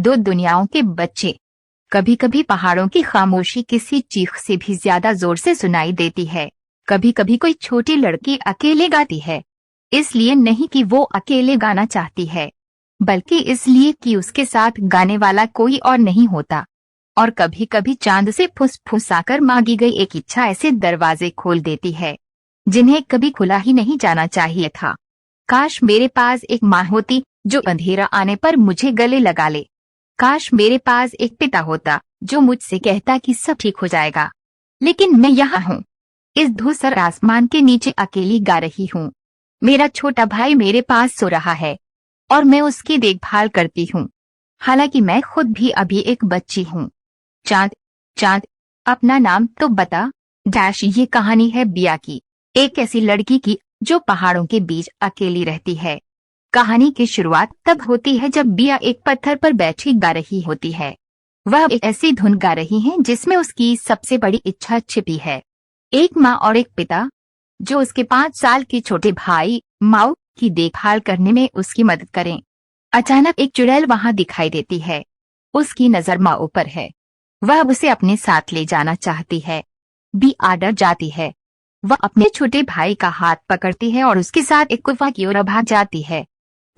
दो दुनियाओं के बच्चे। कभी कभी पहाड़ों की खामोशी किसी चीख से भी ज्यादा जोर से सुनाई देती है। कभी कभी कोई छोटी लड़की अकेले गाती है, इसलिए नहीं कि वो अकेले गाना चाहती है, बल्कि इसलिए कि उसके साथ गाने वाला कोई और नहीं होता। और कभी कभी चांद से फुसफुसाकर मांगी गई एक इच्छा ऐसे दरवाजे खोल देती है जिन्हें कभी खुला ही नहीं जाना चाहिए था। काश मेरे पास एक माँ होती जो अंधेरा आने पर मुझे गले लगा ले। काश मेरे पास एक पिता होता जो मुझसे कहता कि सब ठीक हो जाएगा। लेकिन मैं यहाँ हूँ, इस धूसर आसमान के नीचे अकेली गा रही हूँ। मेरा छोटा भाई मेरे पास सो रहा है और मैं उसकी देखभाल करती हूँ, हालांकि मैं खुद भी अभी एक बच्ची हूँ। चांद, चांद, अपना नाम तो बता। डैश ये कहानी है बिया की, एक ऐसी लड़की की जो पहाड़ों के बीच अकेली रहती है। कहानी की शुरुआत तब होती है जब बिया एक पत्थर पर बैठी गा रही होती है। वह एक ऐसी धुन गा रही है जिसमें उसकी सबसे बड़ी इच्छा छिपी है, एक माँ और एक पिता जो उसके 5 साल के छोटे भाई माओ की देखभाल करने में उसकी मदद करें। अचानक एक चुड़ैल वहां दिखाई देती है। उसकी नजर माओ पर है। वह उसे अपने साथ ले जाना चाहती है। बिया डर जाती है। वह अपने छोटे भाई का हाथ पकड़ती है और उसके साथ एक गुफा की ओर भाग जाती है।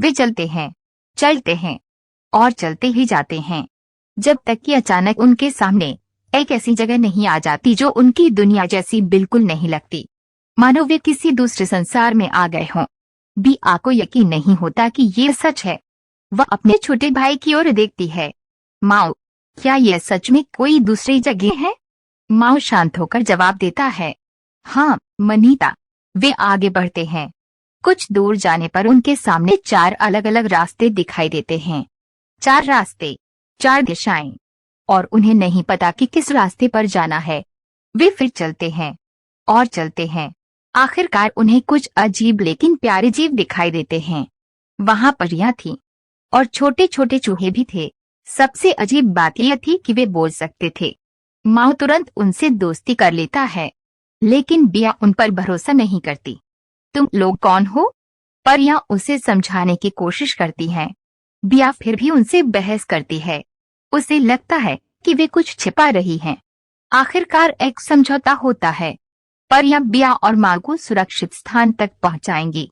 वे चलते हैं, चलते हैं और चलते ही जाते हैं, जब तक कि अचानक उनके सामने एक ऐसी जगह नहीं आ जाती जो उनकी दुनिया जैसी बिल्कुल नहीं लगती, मानो वे किसी दूसरे संसार में आ गए हों। बिया को यकीन नहीं होता कि ये सच है। वह अपने छोटे भाई की ओर देखती है। माओ, क्या यह सच में कोई दूसरी जगह है? माओ शांत होकर जवाब देता है, हाँ मनीता। वे आगे बढ़ते हैं। कुछ दूर जाने पर उनके सामने 4 अलग अलग रास्ते दिखाई देते हैं। 4 रास्ते, 4 दिशाएं, और उन्हें नहीं पता कि किस रास्ते पर जाना है। वे फिर चलते हैं और चलते हैं। आखिरकार उन्हें कुछ अजीब लेकिन प्यारे जीव दिखाई देते हैं। वहां परियां थीं और छोटे छोटे चूहे भी थे। सबसे अजीब बात यह थी कि वे बोल सकते थे। माओ तुरंत उनसे दोस्ती कर लेता है, लेकिन बिया उन पर भरोसा नहीं करती। तुम लोग कौन हो? परियां उसे समझाने की कोशिश करती हैं। बिया फिर भी उनसे बहस करती है। उसे लगता है कि वे कुछ छिपा रही हैं। आखिरकार एक समझौता होता है। परियां बिया और माँ को सुरक्षित स्थान तक पहुंचाएंगी,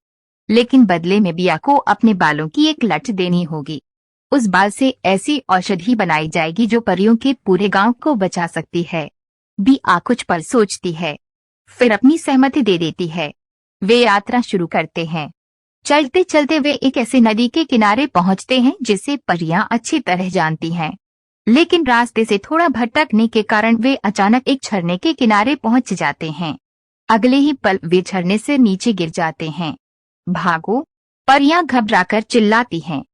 लेकिन बदले में बिया को अपने बालों की एक लट देनी होगी। उस बाल से ऐसी औषधि बनाई जाएगी जो परियों के पूरे गांव को बचा सकती है। बिया कुछ पल सोचती है, फिर अपनी सहमति दे देती है। वे यात्रा शुरू करते हैं। चलते चलते वे एक ऐसे नदी के किनारे पहुंचते हैं जिसे परियां अच्छी तरह जानती हैं, लेकिन रास्ते से थोड़ा भटकने के कारण वे अचानक एक झरने के किनारे पहुंच जाते हैं। अगले ही पल वे झरने से नीचे गिर जाते हैं। भागो! परियां घबराकर चिल्लाती हैं।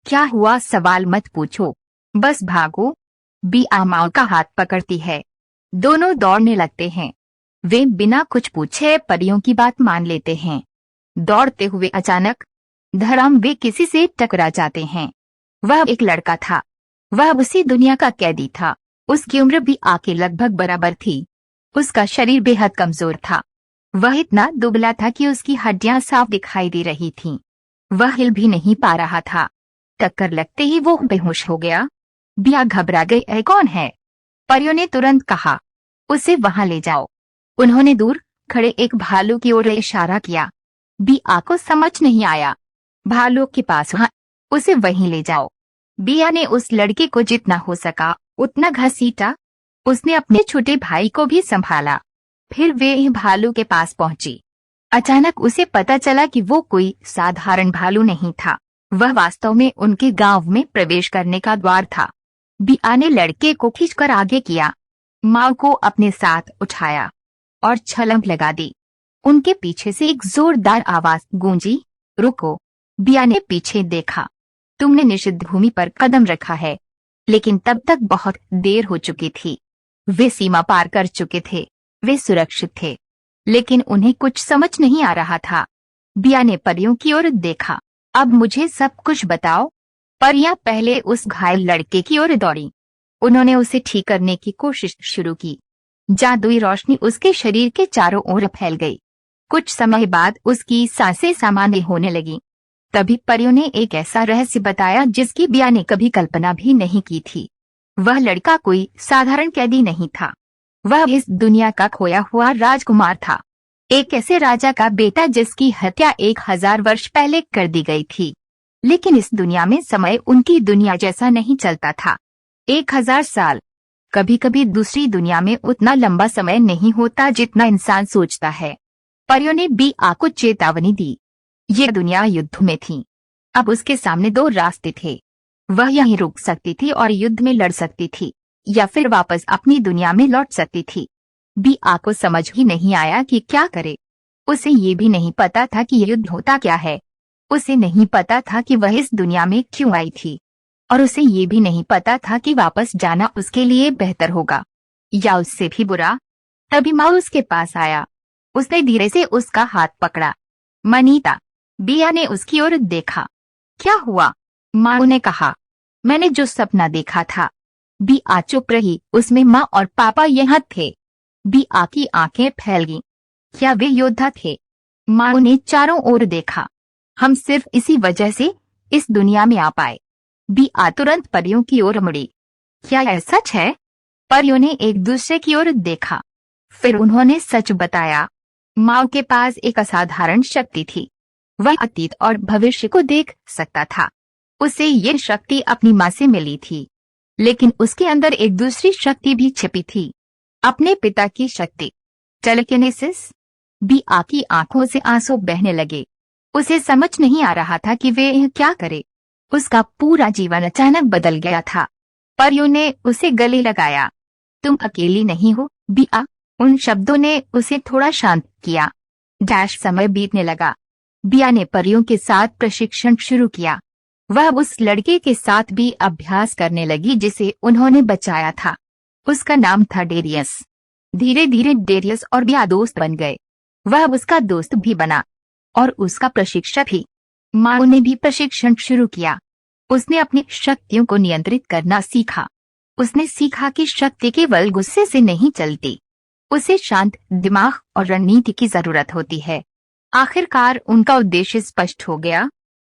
क्या हुआ? सवाल मत पूछो, बस भागो। बिया माओ का हाथ पकड़ती है। दोनों दौड़ने लगते हैं। वे बिना कुछ पूछे परियों की बात मान लेते हैं। दौड़ते हुए अचानक धड़ाम वे किसी से टकरा जाते हैं। वह एक लड़का था। वह उसी दुनिया का कैदी था। उसकी उम्र भी आके लगभग बराबर थी। उसका शरीर बेहद कमजोर था। वह इतना दुबला था कि उसकी हड्डियां साफ दिखाई दे रही थीं। वह हिल भी नहीं पा रहा था। टक्कर लगते ही वो बेहोश हो गया। बिया घबरा गई। "ऐ कौन है?" परियों ने तुरंत कहा। "उसे वहां ले जाओ।" उन्होंने दूर खड़े एक भालू की ओर इशारा किया। बिया को समझ नहीं आया। भालू के पास? हाँ, उसे वहीं ले जाओ। बिया ने उस लड़के को जितना हो सका उतना घसीटा। उसने अपने छोटे भाई को भी संभाला। फिर वे भालू के पास पहुंची। अचानक उसे पता चला कि वो कोई साधारण भालू नहीं था। वह वास्तव में उनके गांव में प्रवेश करने का द्वार था। बिया ने लड़के को खींचकर आगे किया, माँ को अपने साथ उठाया और छलांग लगा दी। उनके पीछे से एक जोरदार आवाज गूंजी, "रुको!" बिया ने पीछे देखा। "तुमने निषिद्ध भूमि पर कदम रखा है।" लेकिन तब तक बहुत देर हो चुकी थी। वे सीमा पार कर चुके थे। वे सुरक्षित थे, लेकिन उन्हें कुछ समझ नहीं आ रहा था। बिया ने परियों की ओर देखा। "अब मुझे सब कुछ बताओ।" परियां पहले उस घायल लड़के की ओर दौड़ी। उन्होंने उसे ठीक करने की कोशिश शुरू की। जादुई रोशनी उसके शरीर के चारों ओर फैल गई। कुछ समय बाद उसकी सांसें सामान्य होने लगी। तभी परियों ने एक ऐसा रहस्य बताया जिसकी बिया ने कभी कल्पना भी नहीं की थी। वह लड़का कोई साधारण कैदी नहीं था। वह इस दुनिया का खोया हुआ राजकुमार था, एक ऐसे राजा का बेटा जिसकी हत्या 1000 वर्ष पहले कर दी गई थी। लेकिन इस दुनिया में समय उनकी दुनिया जैसा नहीं चलता था। 1000 साल, कभी कभी दूसरी दुनिया में उतना लंबा समय नहीं होता जितना इंसान सोचता है। परियों ने बिया को चेतावनी दी। ये दुनिया युद्ध में थी। अब उसके सामने दो रास्ते थे। वह यहीं रुक सकती थी और युद्ध में लड़ सकती थी, या फिर वापस अपनी दुनिया में लौट सकती थी। बिया को समझ ही नहीं आया कि क्या करे। उसे ये भी नहीं पता था कि युद्ध होता क्या है। उसे नहीं पता था कि वह इस दुनिया में क्यों आई थी, और उसे ये भी नहीं पता था कि वापस जाना उसके लिए बेहतर होगा या उससे भी बुरा। तभी माँ उसके पास आया। उसने धीरे से उसका हाथ पकड़ा। मनीता, बिया ने उसकी ओर देखा। क्या हुआ? माँ ने कहा। मैंने जो सपना देखा था। बिया चुप रही। उसमें माँ और पापा यहाँ थे। बिया की आंखें फैल गईं। क्या वे योद्धा थे? माँ ने चारों ओर देखा। हम सिर्फ इसी वजह से इस दुनिया में आ पाए। बिया तुरंत परियों की ओर मुड़ी। क्या यह सच है? परियों ने एक दूसरे की ओर देखा। फिर उन्होंने सच बताया। माँ के पास एक असाधारण शक्ति थी। वह अतीत और भविष्य को देख सकता था। उसे ये शक्ति अपनी माँ से मिली थी, लेकिन उसके अंदर एक दूसरी शक्ति भी छिपी थी, अपने पिता की शक्ति, टेलेकिनेसिस। बिया की आंखों से आंसू बहने लगे। उसे समझ नहीं आ रहा था कि वे क्या करे। उसका पूरा जीवन अचानक बदल गया था। परियों ने उसे गले लगाया। तुम अकेली नहीं हो, बिया। उन शब्दों ने उसे थोड़ा शांत किया। समय बीतने लगा। बिया ने परियों के साथ प्रशिक्षण शुरू किया। वह उस लड़के के साथ भी अभ्यास करने लगी जिसे उन्होंने बचाया था। उसका नाम था डेरियस। धीरे धीरे डेरियस और बिया दोस्त बन गए। वह उसका दोस्त भी बना और उसका प्रशिक्षक भी। माँ ने भी प्रशिक्षण शुरू किया। उसने अपनी शक्तियों को नियंत्रित करना सीखा। उसने सीखा कि शक्ति केवल गुस्से से नहीं चलती। उसे शांत दिमाग और रणनीति की जरूरत होती है। आखिरकार उनका उद्देश्य स्पष्ट हो गया।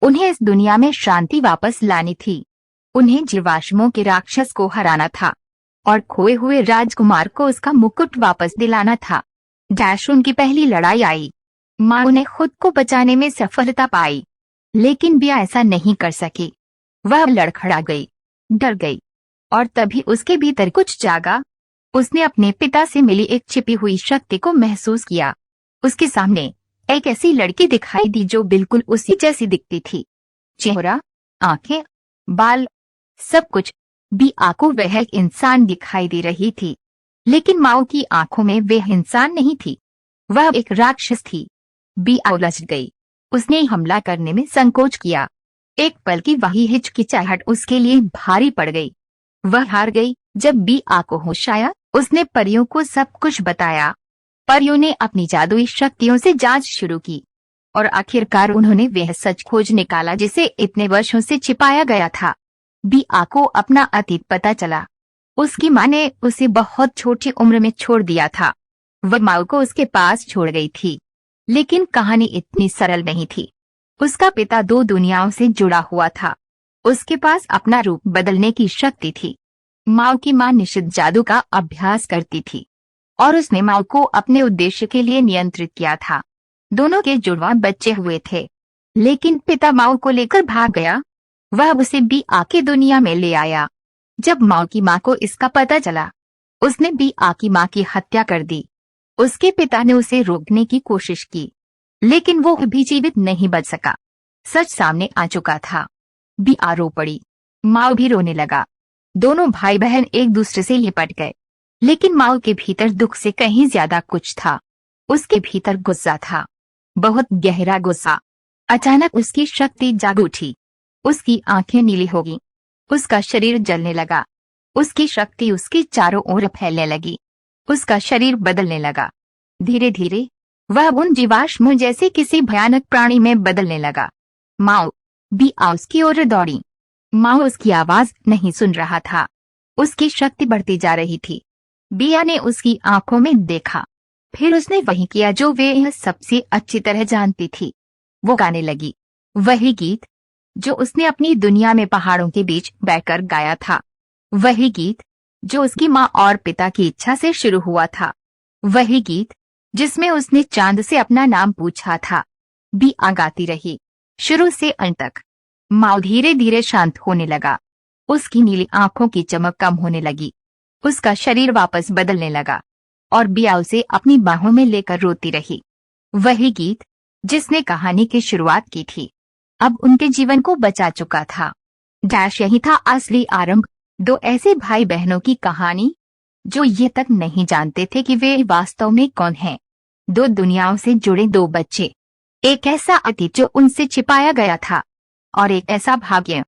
उन्हें इस दुनिया में शांति वापस लानी थी। उन्हें जीवाश्मों के राक्षस को हराना था और खोए हुए राजकुमार को उसका मुकुट वापस दिलाना था। उनकी पहली लड़ाई आई। माँ ने खुद को बचाने में सफलता पाई, लेकिन बिया ऐसा नहीं कर सकी। वह लड़खड़ा गई, डर गई, और तभी उसके भीतर कुछ जागा। उसने अपने पिता से मिली एक छिपी हुई शक्ति को महसूस किया। उसके सामने एक ऐसी लड़की दिखाई दी जो बिल्कुल उसी जैसी दिखती थी। चेहरा, आंखें, बाल, सब कुछ। बिया को वह एक इंसान दिखाई दे रही थी, लेकिन माँ की आंखों में वह इंसान नहीं थी। वह एक राक्षस थी। बिया उलझ गई। उसने हमला करने में संकोच किया। एक पल की वही हिचकिचाहट उसके लिए भारी पड़ गई। वह हार गई। जब बिया को होश आया, उसने परियों को सब कुछ बताया। परियों ने अपनी जादुई शक्तियों से जांच शुरू की और आखिरकार उन्होंने वह सच खोज निकाला जिसे इतने वर्षों से छिपाया गया था। बिया को अपना अतीत पता चला। उसकी माँ ने उसे बहुत छोटी उम्र में छोड़ दिया था। वह माँ को उसके पास छोड़ गई थी, लेकिन कहानी इतनी सरल नहीं थी। उसका पिता दो दुनियाओं से जुड़ा हुआ था। उसके पास अपना रूप बदलने की शक्ति थी। माँ की माँ निषिद्ध जादू का अभ्यास करती थी और उसने माँ को अपने उद्देश्य के लिए नियंत्रित किया था। दोनों के जुड़वा बच्चे हुए थे, लेकिन पिता माँ को लेकर भाग गया। वह उसे बिया की दुनिया में ले आया। जब माँ की माँ को इसका पता चला, उसने बिया की माँ की हत्या कर दी। उसके पिता ने उसे रोकने की कोशिश की, लेकिन वो भी जीवित नहीं बच सका। सच सामने आ चुका था। बिया रो पड़ी। माँ भी रोने लगा। दोनों भाई बहन एक दूसरे से लिपट गए, लेकिन माँ के भीतर दुख से कहीं ज्यादा कुछ था। उसके भीतर गुस्सा था, बहुत गहरा गुस्सा। अचानक उसकी शक्ति जाग उठी। उसकी आंखें नीली हो गईं। उसका शरीर जलने लगा। उसकी शक्ति उसके चारों ओर फैलने लगी। उसका शरीर बदलने लगा। धीरे धीरे वह उन जीवाश्मों जैसे किसी भयानक प्राणी में बदलने लगा। माँ, बिया उसकी ओर दौड़ी। माँ उसकी आवाज नहीं सुन रहा था। उसकी शक्ति बढ़ती जा रही थी। बिया ने उसकी आंखों में देखा। फिर उसने वही किया जो वे सबसे अच्छी तरह जानती थी। वो गाने लगी। वही गीत जो उसने अपनी दुनिया में पहाड़ों के बीच बैठकर गाया था। वही गीत जो उसकी माँ और पिता की इच्छा से शुरू हुआ था। वही गीत जिसमें उसने चांद से अपना नाम पूछा था। बिया गाती रही शुरू से अंत तक। माओ धीरे धीरे शांत होने लगा। उसकी नीली आंखों की चमक कम होने लगी। उसका शरीर वापस बदलने लगा और बिया उसे अपनी बाहों में लेकर रोती रही। वही गीत जिसने कहानी की शुरुआत की थी अब उनके जीवन को बचा चुका था। डैश यही था असली आरंभ। दो ऐसे भाई बहनों की कहानी जो ये तक नहीं जानते थे कि वे वास्तव में कौन हैं। दो दुनियाओं से जुड़े दो बच्चे। एक ऐसा अतीत जो उनसे छिपाया गया था और एक ऐसा भाग्य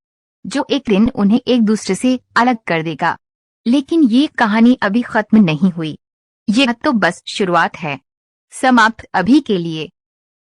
जो एक दिन उन्हें एक दूसरे से अलग कर देगा। लेकिन ये कहानी अभी खत्म नहीं हुई। ये तो बस शुरुआत है। समाप्त अभी के लिए।